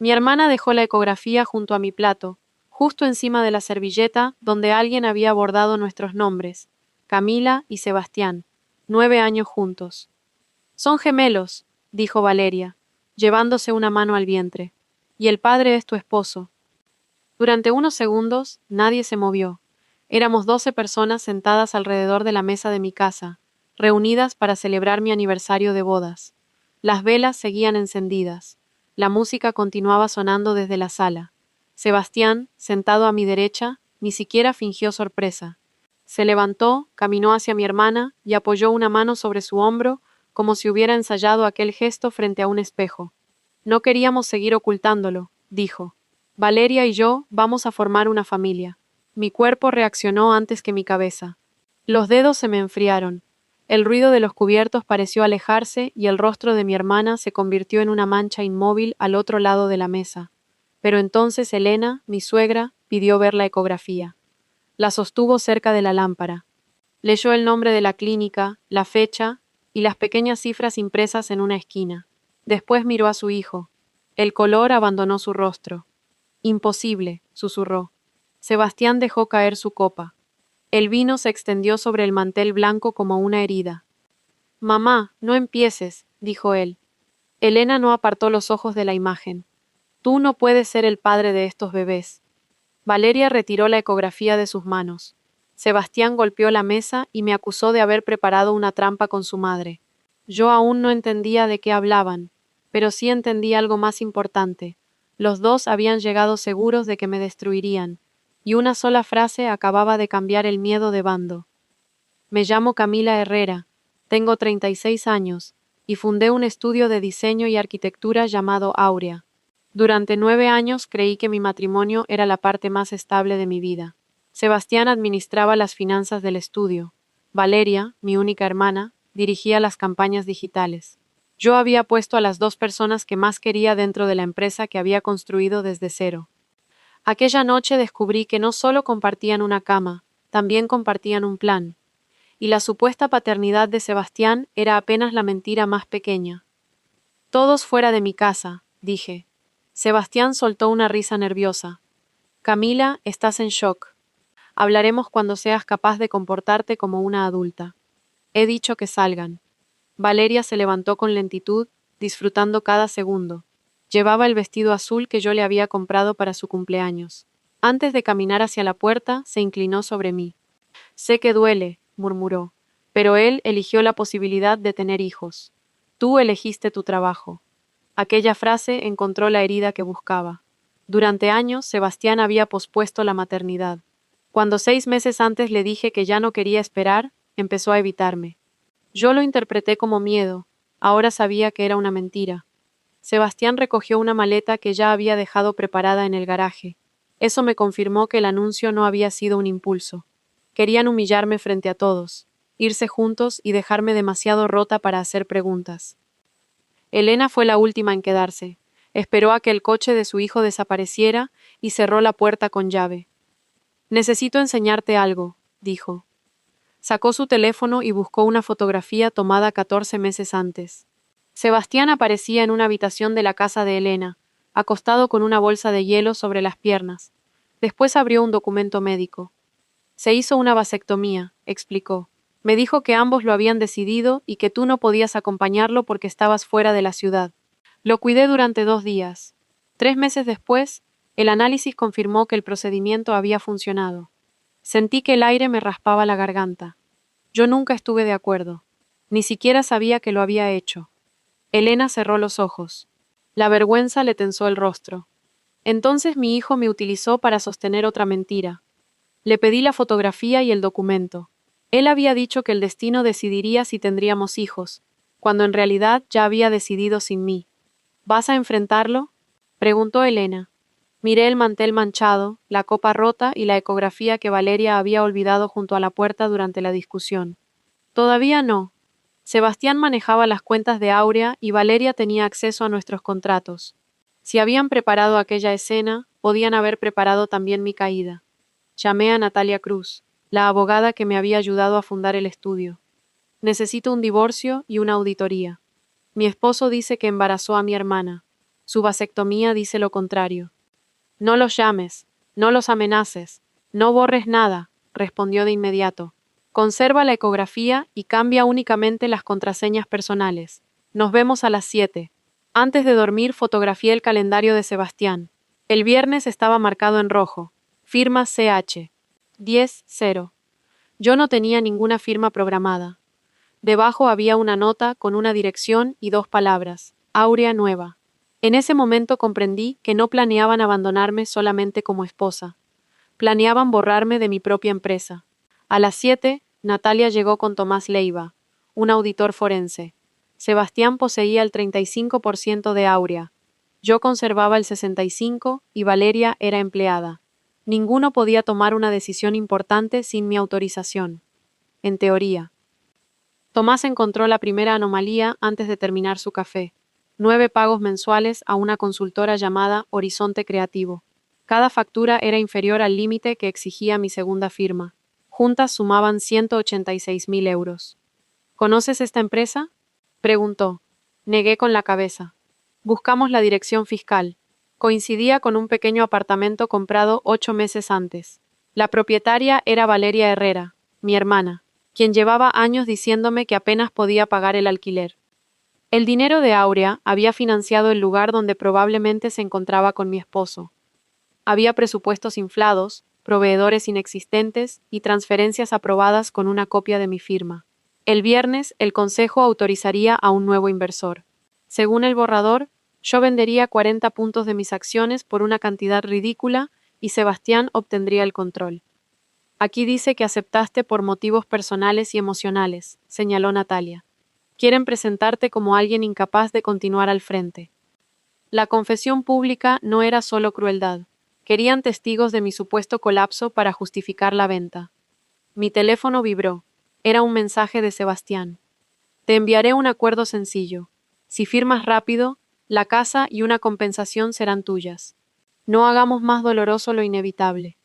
Mi hermana dejó la ecografía junto a mi plato, justo encima de la servilleta donde alguien había bordado nuestros nombres, Camila y Sebastián, 9 años juntos. Son gemelos, dijo Valeria, llevándose una mano al vientre. Y el padre es tu esposo. Durante unos segundos, nadie se movió. Éramos 12 personas sentadas alrededor de la mesa de mi casa, reunidas para celebrar mi aniversario de bodas. Las velas seguían encendidas. La música continuaba sonando desde la sala. Sebastián, sentado a mi derecha, ni siquiera fingió sorpresa. Se levantó, caminó hacia mi hermana y apoyó una mano sobre su hombro, como si hubiera ensayado aquel gesto frente a un espejo. No queríamos seguir ocultándolo, dijo. Valeria y yo vamos a formar una familia. Mi cuerpo reaccionó antes que mi cabeza. Los dedos se me enfriaron. El ruido de los cubiertos pareció alejarse y el rostro de mi hermana se convirtió en una mancha inmóvil al otro lado de la mesa. Pero entonces Elena, mi suegra, pidió ver la ecografía. La sostuvo cerca de la lámpara. Leyó el nombre de la clínica, la fecha y las pequeñas cifras impresas en una esquina. Después miró a su hijo. El color abandonó su rostro. Imposible, susurró. Sebastián dejó caer su copa. El vino se extendió sobre el mantel blanco como una herida. Mamá, no empieces, dijo él. Elena no apartó los ojos de la imagen. Tú no puedes ser el padre de estos bebés. Valeria retiró la ecografía de sus manos. Sebastián golpeó la mesa y me acusó de haber preparado una trampa con su madre. Yo aún no entendía de qué hablaban, pero sí entendí algo más importante. Los dos habían llegado seguros de que me destruirían, y una sola frase acababa de cambiar el miedo de bando. Me llamo Camila Herrera, tengo 36 años, y fundé un estudio de diseño y arquitectura llamado Aurea. Durante 9 años creí que mi matrimonio era la parte más estable de mi vida. Sebastián administraba las finanzas del estudio. Valeria, mi única hermana, dirigía las campañas digitales. Yo había puesto a las 2 personas que más quería dentro de la empresa que había construido desde cero. Aquella noche descubrí que no solo compartían una cama, también compartían un plan. Y la supuesta paternidad de Sebastián era apenas la mentira más pequeña. Todos fuera de mi casa, dije. Sebastián soltó una risa nerviosa. Camila, estás en shock. Hablaremos cuando seas capaz de comportarte como una adulta. He dicho que salgan. Valeria se levantó con lentitud, disfrutando cada segundo. Llevaba el vestido azul que yo le había comprado para su cumpleaños. Antes de caminar hacia la puerta, se inclinó sobre mí. Sé que duele, murmuró, pero él eligió la posibilidad de tener hijos. Tú elegiste tu trabajo. Aquella frase encontró la herida que buscaba. Durante años, Sebastián había pospuesto la maternidad. Cuando 6 meses antes le dije que ya no quería esperar, empezó a evitarme. Yo lo interpreté como miedo. Ahora sabía que era una mentira. Sebastián recogió una maleta que ya había dejado preparada en el garaje. Eso me confirmó que el anuncio no había sido un impulso. Querían humillarme frente a todos, irse juntos y dejarme demasiado rota para hacer preguntas. Elena fue la última en quedarse. Esperó a que el coche de su hijo desapareciera y cerró la puerta con llave. Necesito enseñarte algo, dijo. Sacó su teléfono y buscó una fotografía tomada 14 meses antes. Sebastián aparecía en una habitación de la casa de Elena, acostado con una bolsa de hielo sobre las piernas. Después abrió un documento médico. Se hizo una vasectomía, explicó. Me dijo que ambos lo habían decidido y que tú no podías acompañarlo porque estabas fuera de la ciudad. Lo cuidé durante 2 días. 3 meses después, el análisis confirmó que el procedimiento había funcionado. Sentí que el aire me raspaba la garganta. Yo nunca estuve de acuerdo. Ni siquiera sabía que lo había hecho. Elena cerró los ojos. La vergüenza le tensó el rostro. Entonces mi hijo me utilizó para sostener otra mentira. Le pedí la fotografía y el documento. Él había dicho que el destino decidiría si tendríamos hijos, cuando en realidad ya había decidido sin mí. ¿Vas a enfrentarlo?, preguntó Elena. Miré el mantel manchado, la copa rota y la ecografía que Valeria había olvidado junto a la puerta durante la discusión. Todavía no. Sebastián manejaba las cuentas de Aurea y Valeria tenía acceso a nuestros contratos. Si habían preparado aquella escena, podían haber preparado también mi caída. Llamé a Natalia Cruz, la abogada que me había ayudado a fundar el estudio. Necesito un divorcio y una auditoría. Mi esposo dice que embarazó a mi hermana. Su vasectomía dice lo contrario. No los llames, no los amenaces, no borres nada, respondió de inmediato. Conserva la ecografía y cambia únicamente las contraseñas personales. Nos vemos a las 7. Antes de dormir fotografié el calendario de Sebastián. El viernes estaba marcado en rojo. Firma CH. 10-0. Yo no tenía ninguna firma programada. Debajo había una nota con una dirección y 2 palabras. Áurea nueva. En ese momento comprendí que no planeaban abandonarme solamente como esposa. Planeaban borrarme de mi propia empresa. A las 7, Natalia llegó con Tomás Leiva, un auditor forense. Sebastián poseía el 35% de Áurea. Yo conservaba el 65% y Valeria era empleada. Ninguno podía tomar una decisión importante sin mi autorización. En teoría. Tomás encontró la primera anomalía antes de terminar su café. 9 pagos mensuales a una consultora llamada Horizonte Creativo. Cada factura era inferior al límite que exigía mi segunda firma. Juntas sumaban 186.000 euros. ¿Conoces esta empresa? Preguntó. Negué con la cabeza. Buscamos la dirección fiscal. Coincidía con un pequeño apartamento comprado 8 meses antes. La propietaria era Valeria Herrera, mi hermana, quien llevaba años diciéndome que apenas podía pagar el alquiler. El dinero de Áurea había financiado el lugar donde probablemente se encontraba con mi esposo. Había presupuestos inflados, proveedores inexistentes y transferencias aprobadas con una copia de mi firma. El viernes, el consejo autorizaría a un nuevo inversor. Según el borrador, yo vendería 40 puntos de mis acciones por una cantidad ridícula y Sebastián obtendría el control. Aquí dice que aceptaste por motivos personales y emocionales, señaló Natalia. Quieren presentarte como alguien incapaz de continuar al frente. La confesión pública no era solo crueldad. Querían testigos de mi supuesto colapso para justificar la venta. Mi teléfono vibró. Era un mensaje de Sebastián. Te enviaré un acuerdo sencillo. Si firmas rápido, la casa y una compensación serán tuyas. No hagamos más doloroso lo inevitable.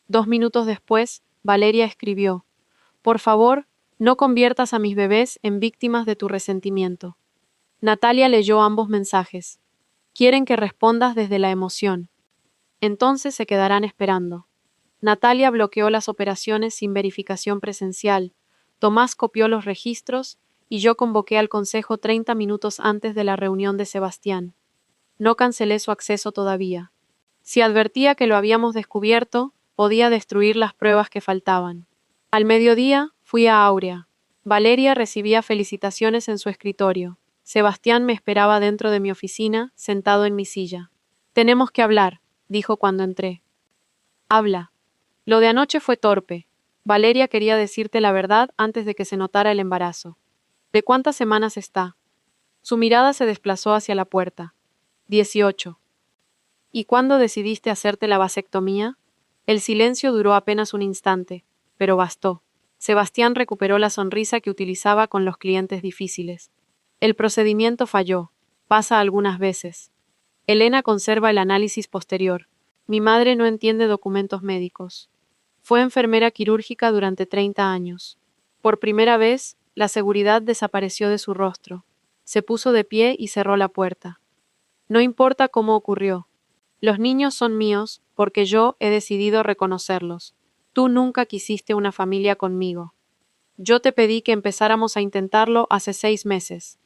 2 minutos después, Valeria escribió: Por favor, no conviertas a mis bebés en víctimas de tu resentimiento. Natalia leyó ambos mensajes. Quieren que respondas desde la emoción. Entonces se quedarán esperando. Natalia bloqueó las operaciones sin verificación presencial. Tomás copió los registros y yo convoqué al consejo 30 minutos antes de la reunión de Sebastián. No cancelé su acceso todavía. Si advertía que lo habíamos descubierto, podía destruir las pruebas que faltaban. Al mediodía, fui a Áurea. Valeria recibía felicitaciones en su escritorio. Sebastián me esperaba dentro de mi oficina, sentado en mi silla. Tenemos que hablar, dijo cuando entré. Habla. Lo de anoche fue torpe. Valeria quería decirte la verdad antes de que se notara el embarazo. ¿De cuántas semanas está? Su mirada se desplazó hacia la puerta. 18. ¿Y cuándo decidiste hacerte la vasectomía? El silencio duró apenas un instante, pero bastó. Sebastián recuperó la sonrisa que utilizaba con los clientes difíciles. El procedimiento falló. Pasa algunas veces. Elena conserva el análisis posterior. Mi madre no entiende documentos médicos. Fue enfermera quirúrgica durante 30 años. Por primera vez, la seguridad desapareció de su rostro. Se puso de pie y cerró la puerta. No importa cómo ocurrió. Los niños son míos porque yo he decidido reconocerlos. Tú nunca quisiste una familia conmigo. Yo te pedí que empezáramos a intentarlo hace 6 meses.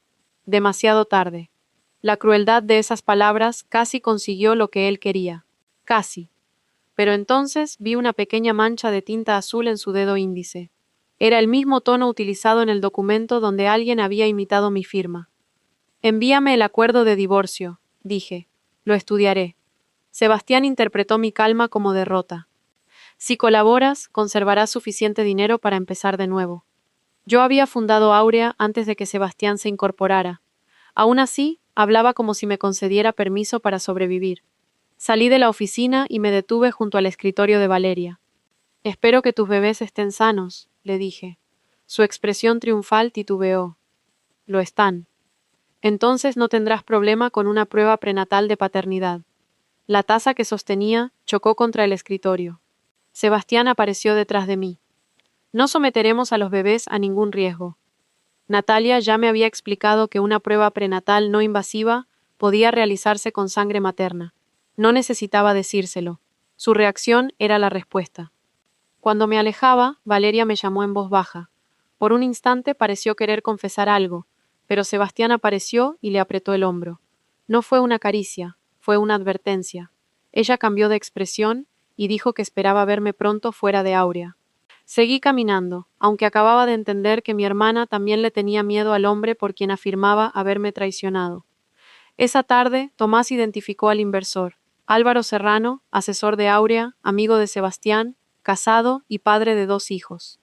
Demasiado tarde. La crueldad de esas palabras casi consiguió lo que él quería. Casi. Pero entonces vi una pequeña mancha de tinta azul en su dedo índice. Era el mismo tono utilizado en el documento donde alguien había imitado mi firma. Envíame el acuerdo de divorcio, dije. Lo estudiaré. Sebastián interpretó mi calma como derrota. Si colaboras, conservarás suficiente dinero para empezar de nuevo. Yo había fundado Áurea antes de que Sebastián se incorporara. Aún así, hablaba como si me concediera permiso para sobrevivir. Salí de la oficina y me detuve junto al escritorio de Valeria. Espero que tus bebés estén sanos, le dije. Su expresión triunfal titubeó. Lo están. Entonces no tendrás problema con una prueba prenatal de paternidad. La taza que sostenía chocó contra el escritorio. Sebastián apareció detrás de mí. No someteremos a los bebés a ningún riesgo. Natalia ya me había explicado que una prueba prenatal no invasiva podía realizarse con sangre materna. No necesitaba decírselo. Su reacción era la respuesta. Cuando me alejaba, Valeria me llamó en voz baja. Por un instante pareció querer confesar algo, pero Sebastián apareció y le apretó el hombro. No fue una caricia, fue una advertencia. Ella cambió de expresión y dijo que esperaba verme pronto fuera de Aurea. Seguí caminando, aunque acababa de entender que mi hermana también le tenía miedo al hombre por quien afirmaba haberme traicionado. Esa tarde, Tomás identificó al inversor, Álvaro Serrano, asesor de Aurea, amigo de Sebastián, casado y padre de 2 hijos.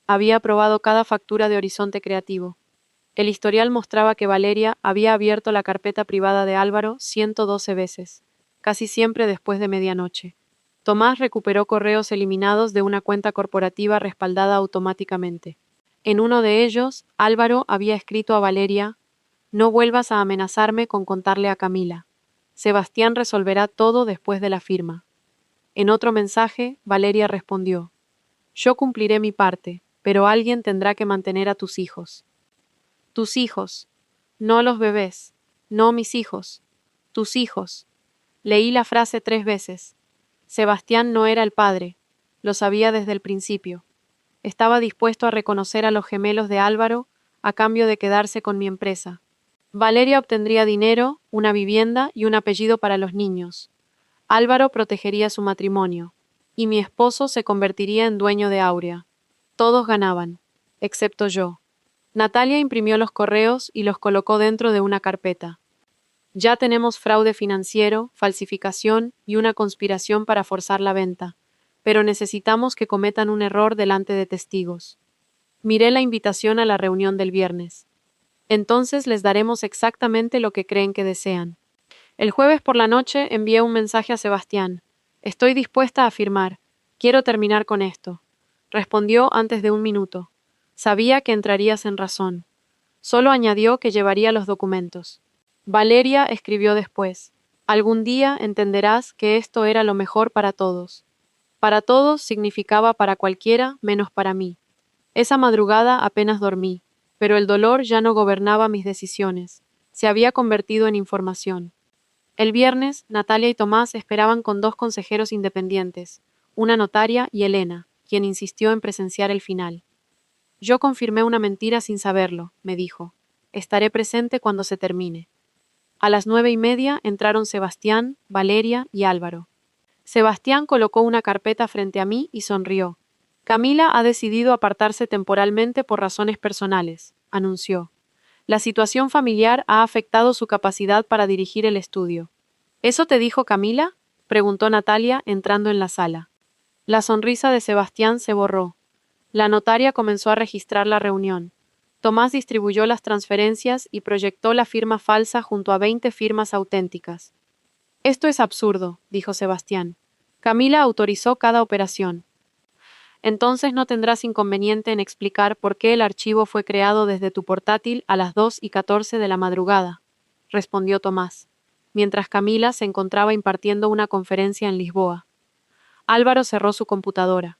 Había aprobado cada factura de Horizonte Creativo. El historial mostraba que Valeria había abierto la carpeta privada de Álvaro 112 veces, casi siempre después de medianoche. Tomás recuperó correos eliminados de una cuenta corporativa respaldada automáticamente. En uno de ellos, Álvaro había escrito a Valeria: «No vuelvas a amenazarme con contarle a Camila. Sebastián resolverá todo después de la firma». En otro mensaje, Valeria respondió: «Yo cumpliré mi parte, pero alguien tendrá que mantener a tus hijos». Tus hijos. No los bebés. No mis hijos. Tus hijos. Leí la frase 3 veces. Sebastián no era el padre. Lo sabía desde el principio. Estaba dispuesto a reconocer a los gemelos de Álvaro a cambio de quedarse con mi empresa. Valeria obtendría dinero, una vivienda y un apellido para los niños. Álvaro protegería su matrimonio. Y mi esposo se convertiría en dueño de Aurea. Todos ganaban, excepto yo. Natalia imprimió los correos y los colocó dentro de una carpeta. Ya tenemos fraude financiero, falsificación y una conspiración para forzar la venta, pero necesitamos que cometan un error delante de testigos. Miré la invitación a la reunión del viernes. Entonces les daremos exactamente lo que creen que desean. El jueves por la noche envié un mensaje a Sebastián. Estoy dispuesta a firmar. Quiero terminar con esto. Respondió antes de un minuto. Sabía que entrarías en razón. Solo añadió que llevaría los documentos. Valeria escribió después: «Algún día entenderás que esto era lo mejor para todos». Para todos significaba para cualquiera menos para mí. Esa madrugada apenas dormí, pero el dolor ya no gobernaba mis decisiones. Se había convertido en información. El viernes, Natalia y Tomás esperaban con 2 consejeros independientes, una notaria y Elena, quien insistió en presenciar el final. «Yo confirmé una mentira sin saberlo», me dijo. «Estaré presente cuando se termine». A las 9:30 entraron Sebastián, Valeria y Álvaro. Sebastián colocó una carpeta frente a mí y sonrió. «Camila ha decidido apartarse temporalmente por razones personales», anunció. «La situación familiar ha afectado su capacidad para dirigir el estudio». «¿Eso te dijo Camila?», preguntó Natalia entrando en la sala. La sonrisa de Sebastián se borró. La notaria comenzó a registrar la reunión. Tomás distribuyó las transferencias y proyectó la firma falsa junto a 20 firmas auténticas. «Esto es absurdo», dijo Sebastián. «Camila autorizó cada operación». «Entonces no tendrás inconveniente en explicar por qué el archivo fue creado desde tu portátil a las 2:14 de la madrugada», respondió Tomás, mientras Camila se encontraba impartiendo una conferencia en Lisboa. Álvaro cerró su computadora.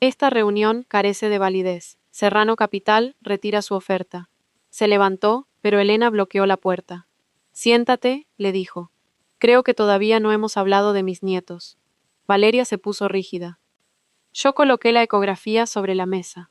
«Esta reunión carece de validez. Serrano Capital retira su oferta». Se levantó, pero Elena bloqueó la puerta. «Siéntate», le dijo. «Creo que todavía no hemos hablado de mis nietos». Valeria se puso rígida. Yo coloqué la ecografía sobre la mesa.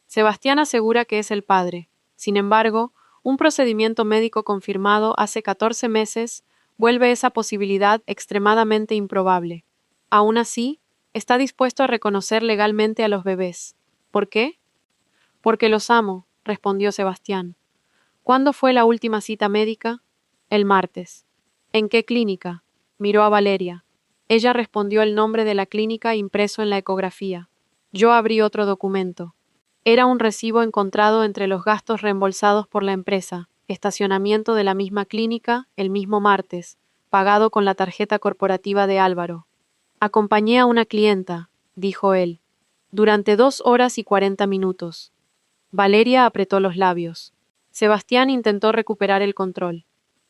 Sebastián asegura que es el padre. Sin embargo, un procedimiento médico confirmado hace 14 meses vuelve esa posibilidad extremadamente improbable. Aún así, está dispuesto a reconocer legalmente a los bebés. ¿Por qué? «Porque los amo», respondió Sebastián. «¿Cuándo fue la última cita médica?» «El martes». «¿En qué clínica?» Miró a Valeria. Ella respondió el nombre de la clínica impreso en la ecografía. Yo abrí otro documento. Era un recibo encontrado entre los gastos reembolsados por la empresa, estacionamiento de la misma clínica, el mismo martes, pagado con la tarjeta corporativa de Álvaro. «Acompañé a una clienta», dijo él, «durante 2 horas y 40 minutos». Valeria apretó los labios. Sebastián intentó recuperar el control.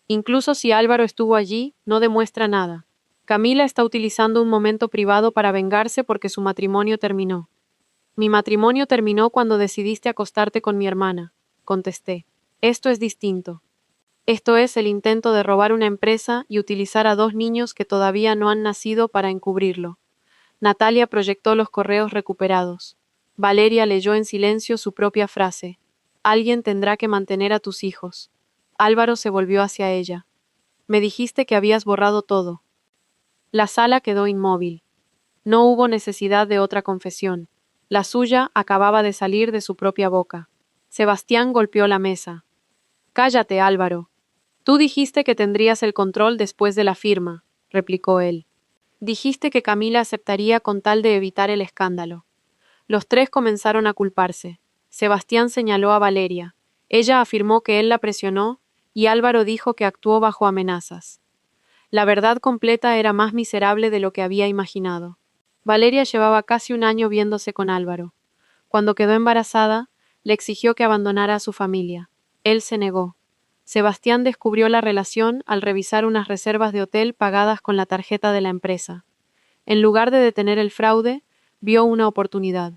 «Incluso si Álvaro estuvo allí, no demuestra nada. Camila está utilizando un momento privado para vengarse porque su matrimonio terminó». «Mi matrimonio terminó cuando decidiste acostarte con mi hermana», contesté. «Esto es distinto». Esto es el intento de robar una empresa y utilizar a 2 niños que todavía no han nacido para encubrirlo. Natalia proyectó los correos recuperados. Valeria leyó en silencio su propia frase. Alguien tendrá que mantener a tus hijos. Álvaro se volvió hacia ella. Me dijiste que habías borrado todo. La sala quedó inmóvil. No hubo necesidad de otra confesión. La suya acababa de salir de su propia boca. Sebastián golpeó la mesa. Cállate, Álvaro. Tú dijiste que tendrías el control después de la firma, replicó él. Dijiste que Camila aceptaría con tal de evitar el escándalo. Los tres comenzaron a culparse. Sebastián señaló a Valeria. Ella afirmó que él la presionó, y Álvaro dijo que actuó bajo amenazas. La verdad completa era más miserable de lo que había imaginado. Valeria llevaba casi un año viéndose con Álvaro. Cuando quedó embarazada, le exigió que abandonara a su familia. Él se negó. Sebastián descubrió la relación al revisar unas reservas de hotel pagadas con la tarjeta de la empresa. En lugar de detener el fraude, vio una oportunidad.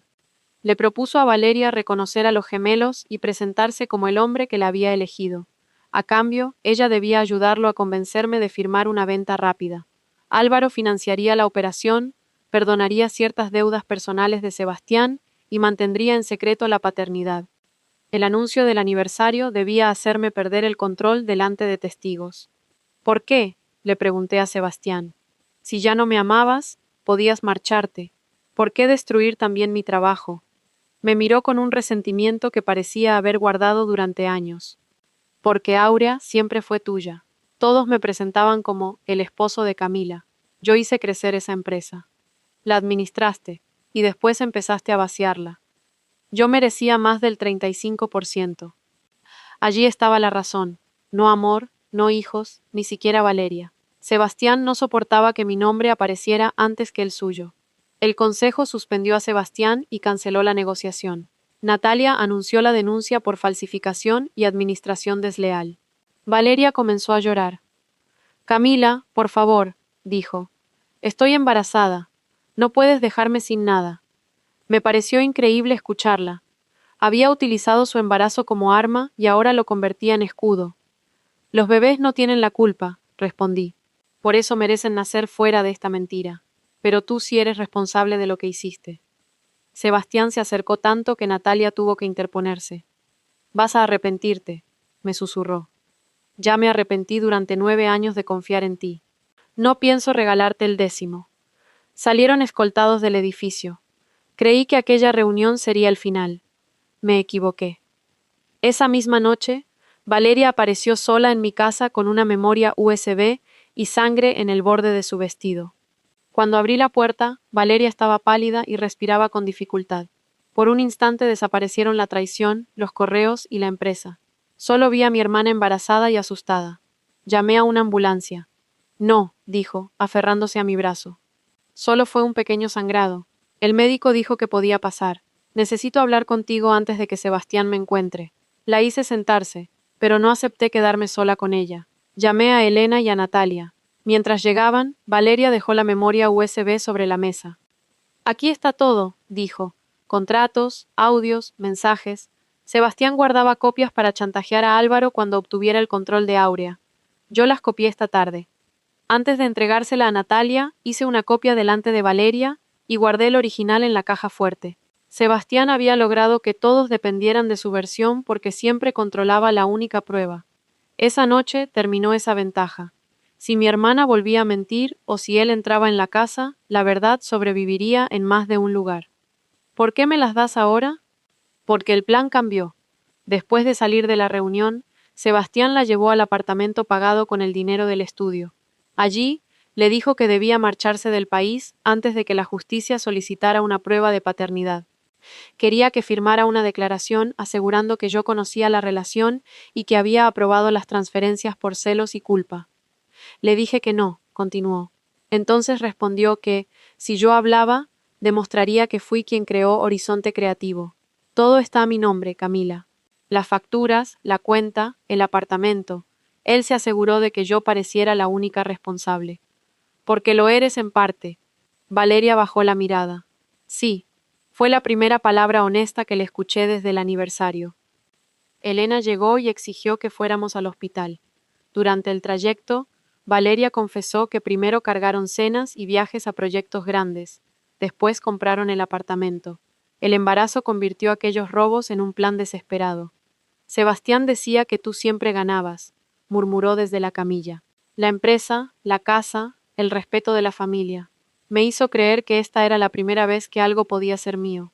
Le propuso a Valeria reconocer a los gemelos y presentarse como el hombre que la había elegido. A cambio, ella debía ayudarlo a convencerme de firmar una venta rápida. Álvaro financiaría la operación, perdonaría ciertas deudas personales de Sebastián y mantendría en secreto la paternidad. El anuncio del aniversario debía hacerme perder el control delante de testigos. ¿Por qué?, le pregunté a Sebastián. Si ya no me amabas, podías marcharte. ¿Por qué destruir también mi trabajo? Me miró con un resentimiento que parecía haber guardado durante años. Porque Áurea siempre fue tuya. Todos me presentaban como el esposo de Camila. Yo hice crecer esa empresa. La administraste, y después empezaste a vaciarla. Yo merecía más del 35%. Allí estaba la razón. No amor, no hijos, ni siquiera Valeria. Sebastián no soportaba que mi nombre apareciera antes que el suyo. El consejo suspendió a Sebastián y canceló la negociación. Natalia anunció la denuncia por falsificación y administración desleal. Valeria comenzó a llorar. Camila, por favor, dijo. Estoy embarazada. No puedes dejarme sin nada. Me pareció increíble escucharla. Había utilizado su embarazo como arma y ahora lo convertía en escudo. Los bebés no tienen la culpa, respondí. Por eso merecen nacer fuera de esta mentira. Pero tú sí eres responsable de lo que hiciste. Sebastián se acercó tanto que Natalia tuvo que interponerse. Vas a arrepentirte, me susurró. Ya me arrepentí durante 9 años de confiar en ti. No pienso regalarte el 10º. Salieron escoltados del edificio. Creí que aquella reunión sería el final. Me equivoqué. Esa misma noche, Valeria apareció sola en mi casa con una memoria USB y sangre en el borde de su vestido. Cuando abrí la puerta, Valeria estaba pálida y respiraba con dificultad. Por un instante desaparecieron la traición, los correos y la empresa. Solo vi a mi hermana embarazada y asustada. Llamé a una ambulancia. No, dijo, aferrándose a mi brazo. Solo fue un pequeño sangrado. El médico dijo que podía pasar. Necesito hablar contigo antes de que Sebastián me encuentre. La hice sentarse, pero no acepté quedarme sola con ella. Llamé a Elena y a Natalia. Mientras llegaban, Valeria dejó la memoria USB sobre la mesa. Aquí está todo, dijo. Contratos, audios, mensajes. Sebastián guardaba copias para chantajear a Álvaro cuando obtuviera el control de Áurea. Yo las copié esta tarde. Antes de entregársela a Natalia, hice una copia delante de Valeria y guardé el original en la caja fuerte. Sebastián había logrado que todos dependieran de su versión porque siempre controlaba la única prueba. Esa noche terminó esa ventaja. Si mi hermana volvía a mentir o si él entraba en la casa, la verdad sobreviviría en más de un lugar. ¿Por qué me las das ahora? Porque el plan cambió. Después de salir de la reunión, Sebastián la llevó al apartamento pagado con el dinero del estudio. Allí, le dijo que debía marcharse del país antes de que la justicia solicitara una prueba de paternidad. Quería que firmara una declaración asegurando que yo conocía la relación y que había aprobado las transferencias por celos y culpa. Le dije que no, continuó. Entonces respondió que, si yo hablaba, demostraría que fui quien creó Horizonte Creativo. Todo está a mi nombre, Camila. Las facturas, la cuenta, el apartamento. Él se aseguró de que yo pareciera la única responsable. Porque lo eres en parte. Valeria bajó la mirada. Sí, fue la primera palabra honesta que le escuché desde el aniversario. Elena llegó y exigió que fuéramos al hospital. Durante el trayecto, Valeria confesó que primero cargaron cenas y viajes a proyectos grandes, después compraron el apartamento. El embarazo convirtió aquellos robos en un plan desesperado. Sebastián decía que tú siempre ganabas, murmuró desde la camilla. La empresa, la casa, el respeto de la familia. Me hizo creer que esta era la primera vez que algo podía ser mío.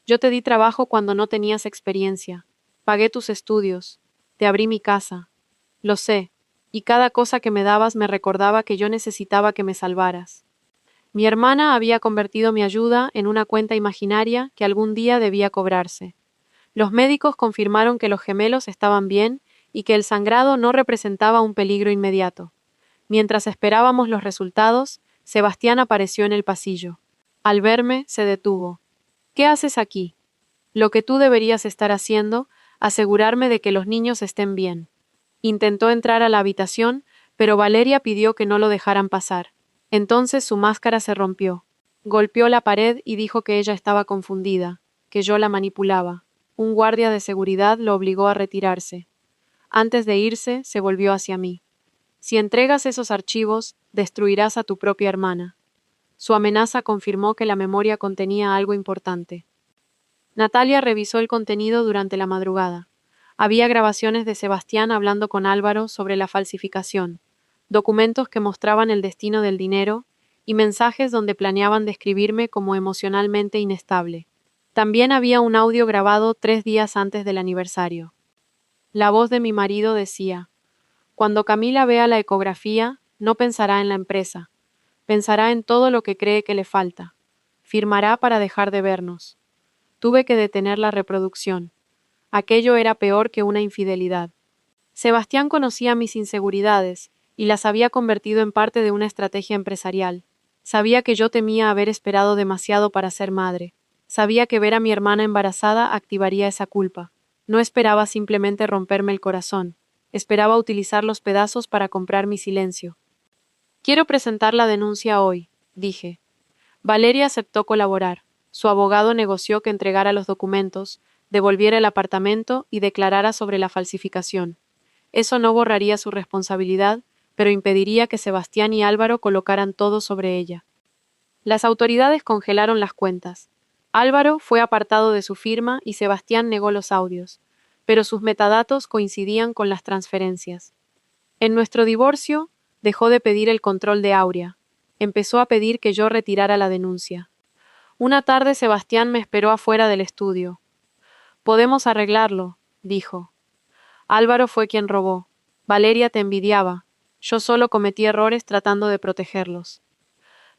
Yo te di trabajo cuando no tenías experiencia. Pagué tus estudios. Te abrí mi casa. Lo sé. Y cada cosa que me dabas me recordaba que yo necesitaba que me salvaras. Mi hermana había convertido mi ayuda en una cuenta imaginaria que algún día debía cobrarse. Los médicos confirmaron que los gemelos estaban bien y que el sangrado no representaba un peligro inmediato. Mientras esperábamos los resultados, Sebastián apareció en el pasillo. Al verme, se detuvo. ¿Qué haces aquí? Lo que tú deberías estar haciendo, asegurarme de que los niños estén bien. Intentó entrar a la habitación, pero Valeria pidió que no lo dejaran pasar. Entonces su máscara se rompió. Golpeó la pared y dijo que ella estaba confundida, que yo la manipulaba. Un guardia de seguridad lo obligó a retirarse. Antes de irse, se volvió hacia mí. Si entregas esos archivos, destruirás a tu propia hermana. Su amenaza confirmó que la memoria contenía algo importante. Natalia revisó el contenido durante la madrugada. Había grabaciones de Sebastián hablando con Álvaro sobre la falsificación, documentos que mostraban el destino del dinero y mensajes donde planeaban describirme como emocionalmente inestable. También había un audio grabado 3 días antes del aniversario. La voz de mi marido decía: cuando Camila vea la ecografía, no pensará en la empresa, pensará en todo lo que cree que le falta. Firmará para dejar de vernos. Tuve que detener la reproducción. Aquello era peor que una infidelidad. Sebastián conocía mis inseguridades y las había convertido en parte de una estrategia empresarial. Sabía que yo temía haber esperado demasiado para ser madre. Sabía que ver a mi hermana embarazada activaría esa culpa. No esperaba simplemente romperme el corazón. Esperaba utilizar los pedazos para comprar mi silencio. Quiero presentar la denuncia hoy, dije. Valeria aceptó colaborar. Su abogado negoció que entregara los documentos, devolviera el apartamento y declarara sobre la falsificación. Eso no borraría su responsabilidad, pero impediría que Sebastián y Álvaro colocaran todo sobre ella. Las autoridades congelaron las cuentas. Álvaro fue apartado de su firma y Sebastián negó los audios, pero sus metadatos coincidían con las transferencias. En nuestro divorcio, dejó de pedir el control de Aurea. Empezó a pedir que yo retirara la denuncia. Una tarde Sebastián me esperó afuera del estudio. Podemos arreglarlo, dijo. Álvaro fue quien robó. Valeria te envidiaba. Yo solo cometí errores tratando de protegerlos.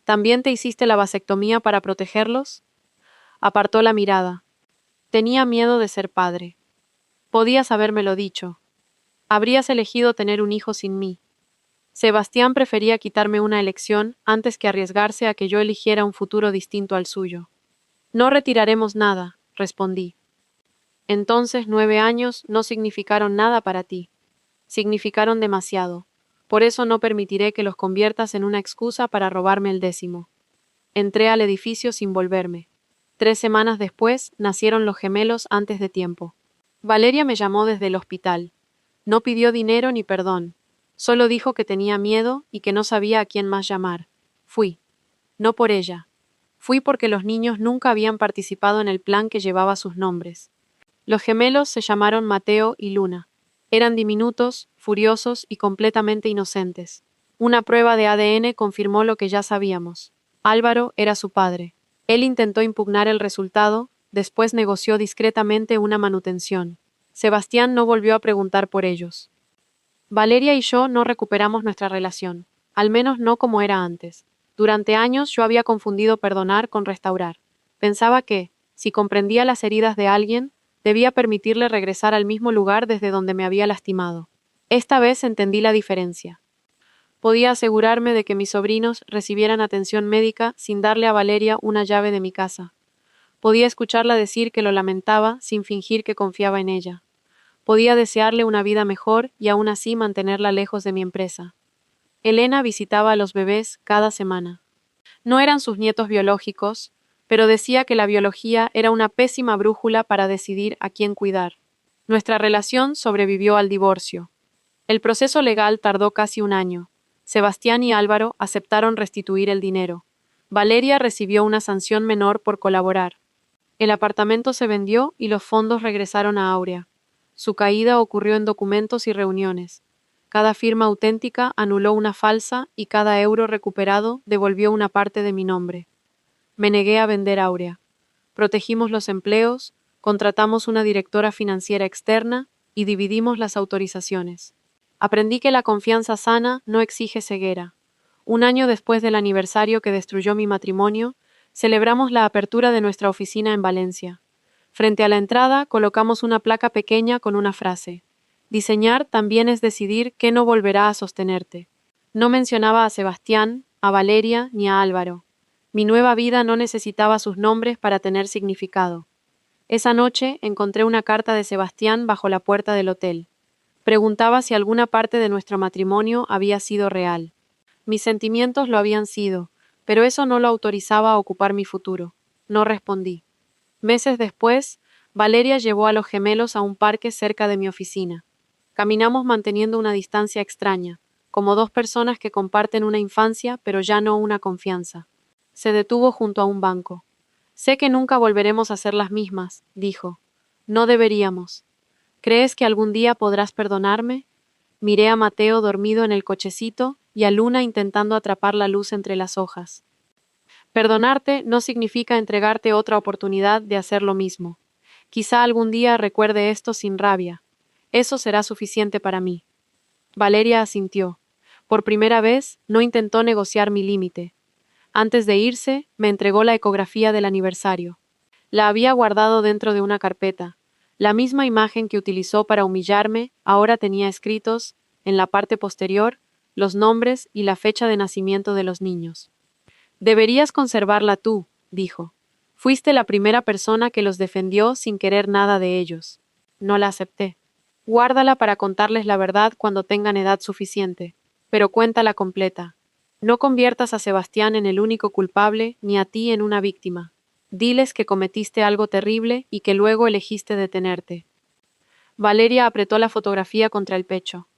¿También te hiciste la vasectomía para protegerlos? Apartó la mirada. Tenía miedo de ser padre. Podías habérmelo dicho. Habrías elegido tener un hijo sin mí. Sebastián prefería quitarme una elección antes que arriesgarse a que yo eligiera un futuro distinto al suyo. No retiraremos nada, respondí. Entonces 9 años no significaron nada para ti. Significaron demasiado. Por eso no permitiré que los conviertas en una excusa para robarme el 10º. Entré al edificio sin volverme. 3 semanas después nacieron los gemelos antes de tiempo. Valeria me llamó desde el hospital. No pidió dinero ni perdón. Solo dijo que tenía miedo y que no sabía a quién más llamar. Fui. No por ella. Fui porque los niños nunca habían participado en el plan que llevaba sus nombres. Los gemelos se llamaron Mateo y Luna. Eran diminutos, furiosos y completamente inocentes. Una prueba de ADN confirmó lo que ya sabíamos. Álvaro era su padre. Él intentó impugnar el resultado, después negoció discretamente una manutención. Sebastián no volvió a preguntar por ellos. Valeria y yo no recuperamos nuestra relación, al menos no como era antes. Durante años yo había confundido perdonar con restaurar. Pensaba que, si comprendía las heridas de alguien, debía permitirle regresar al mismo lugar desde donde me había lastimado. Esta vez entendí la diferencia. Podía asegurarme de que mis sobrinos recibieran atención médica sin darle a Valeria una llave de mi casa. Podía escucharla decir que lo lamentaba sin fingir que confiaba en ella. Podía desearle una vida mejor y aún así mantenerla lejos de mi empresa. Elena visitaba a los bebés cada semana. No eran sus nietos biológicos, pero decía que la biología era una pésima brújula para decidir a quién cuidar. Nuestra relación sobrevivió al divorcio. El proceso legal tardó casi un año. Sebastián y Álvaro aceptaron restituir el dinero. Valeria recibió una sanción menor por colaborar. El apartamento se vendió y los fondos regresaron a Aurea. Su caída ocurrió en documentos y reuniones. Cada firma auténtica anuló una falsa y cada euro recuperado devolvió una parte de mi nombre. Me negué a vender Aurea. Protegimos los empleos, contratamos una directora financiera externa y dividimos las autorizaciones. Aprendí que la confianza sana no exige ceguera. Un año después del aniversario que destruyó mi matrimonio, celebramos la apertura de nuestra oficina en Valencia. Frente a la entrada colocamos una placa pequeña con una frase: diseñar también es decidir qué no volverá a sostenerte. No mencionaba a Sebastián, a Valeria ni a Álvaro. Mi nueva vida no necesitaba sus nombres para tener significado. Esa noche encontré una carta de Sebastián bajo la puerta del hotel. Preguntaba si alguna parte de nuestro matrimonio había sido real. Mis sentimientos lo habían sido, pero eso no lo autorizaba a ocupar mi futuro. No respondí. Meses después, Valeria llevó a los gemelos a un parque cerca de mi oficina. Caminamos manteniendo una distancia extraña, como dos personas que comparten una infancia pero ya no una confianza. Se detuvo junto a un banco. Sé que nunca volveremos a ser las mismas, dijo. No deberíamos. ¿Crees que algún día podrás perdonarme? Miré a Mateo dormido en el cochecito y a Luna intentando atrapar la luz entre las hojas. Perdonarte no significa entregarte otra oportunidad de hacer lo mismo. Quizá algún día recuerde esto sin rabia. Eso será suficiente para mí. Valeria asintió. Por primera vez, no intentó negociar mi límite. Antes de irse, me entregó la ecografía del aniversario. La había guardado dentro de una carpeta. La misma imagen que utilizó para humillarme ahora tenía escritos, en la parte posterior, los nombres y la fecha de nacimiento de los niños. Deberías conservarla tú, dijo. Fuiste la primera persona que los defendió sin querer nada de ellos. No la acepté. Guárdala para contarles la verdad cuando tengan edad suficiente, pero cuéntala completa. No conviertas a Sebastián en el único culpable, ni a ti en una víctima. Diles que cometiste algo terrible y que luego elegiste detenerte. Valeria apretó la fotografía contra el pecho.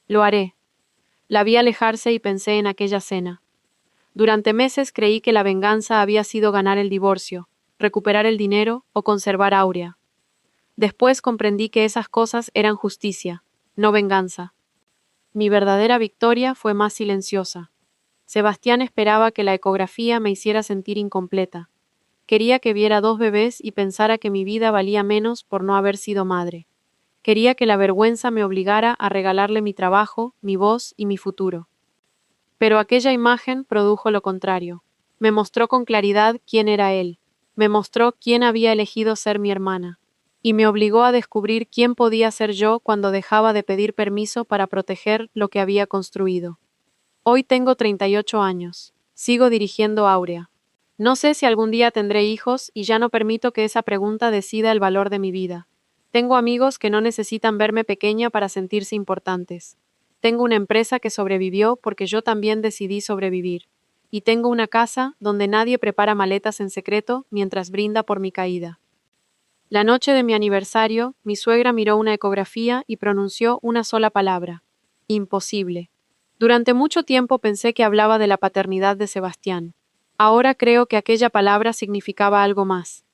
Lo haré. La vi alejarse y pensé en aquella cena. Durante meses creí que la venganza había sido ganar el divorcio, recuperar el dinero o conservar a Aurea. Después comprendí que esas cosas eran justicia, no venganza. Mi verdadera victoria fue más silenciosa. Sebastián esperaba que la ecografía me hiciera sentir incompleta. Quería que viera 2 bebés y pensara que mi vida valía menos por no haber sido madre. Quería que la vergüenza me obligara a regalarle mi trabajo, mi voz y mi futuro. Pero aquella imagen produjo lo contrario. Me mostró con claridad quién era él. Me mostró quién había elegido ser mi hermana. Y me obligó a descubrir quién podía ser yo cuando dejaba de pedir permiso para proteger lo que había construido. Hoy tengo 38 años. Sigo dirigiendo Aurea. No sé si algún día tendré hijos y ya no permito que esa pregunta decida el valor de mi vida. Tengo amigos que no necesitan verme pequeña para sentirse importantes. Tengo una empresa que sobrevivió porque yo también decidí sobrevivir. Y tengo una casa donde nadie prepara maletas en secreto mientras brinda por mi caída. La noche de mi aniversario, mi suegra miró una ecografía y pronunció una sola palabra: imposible. Durante mucho tiempo pensé que hablaba de la paternidad de Sebastián. Ahora creo que aquella palabra significaba algo más.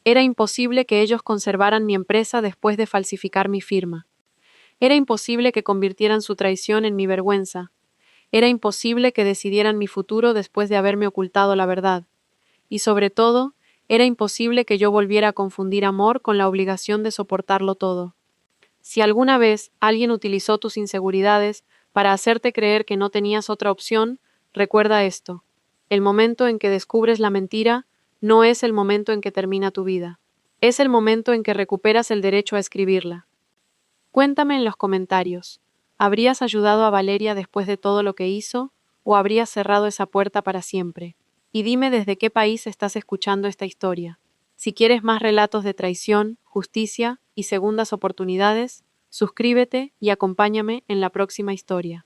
Era imposible que ellos conservaran mi empresa después de falsificar mi firma. Era imposible que convirtieran su traición en mi vergüenza. Era imposible que decidieran mi futuro después de haberme ocultado la verdad. Y sobre todo, era imposible que yo volviera a confundir amor con la obligación de soportarlo todo. Si alguna vez alguien utilizó tus inseguridades para hacerte creer que no tenías otra opción, recuerda esto: el momento en que descubres la mentira no es el momento en que termina tu vida. Es el momento en que recuperas el derecho a escribirla. Cuéntame en los comentarios. ¿Habrías ayudado a Valeria después de todo lo que hizo o habrías cerrado esa puerta para siempre? Y dime desde qué país estás escuchando esta historia. Si quieres más relatos de traición, justicia y segundas oportunidades, suscríbete y acompáñame en la próxima historia.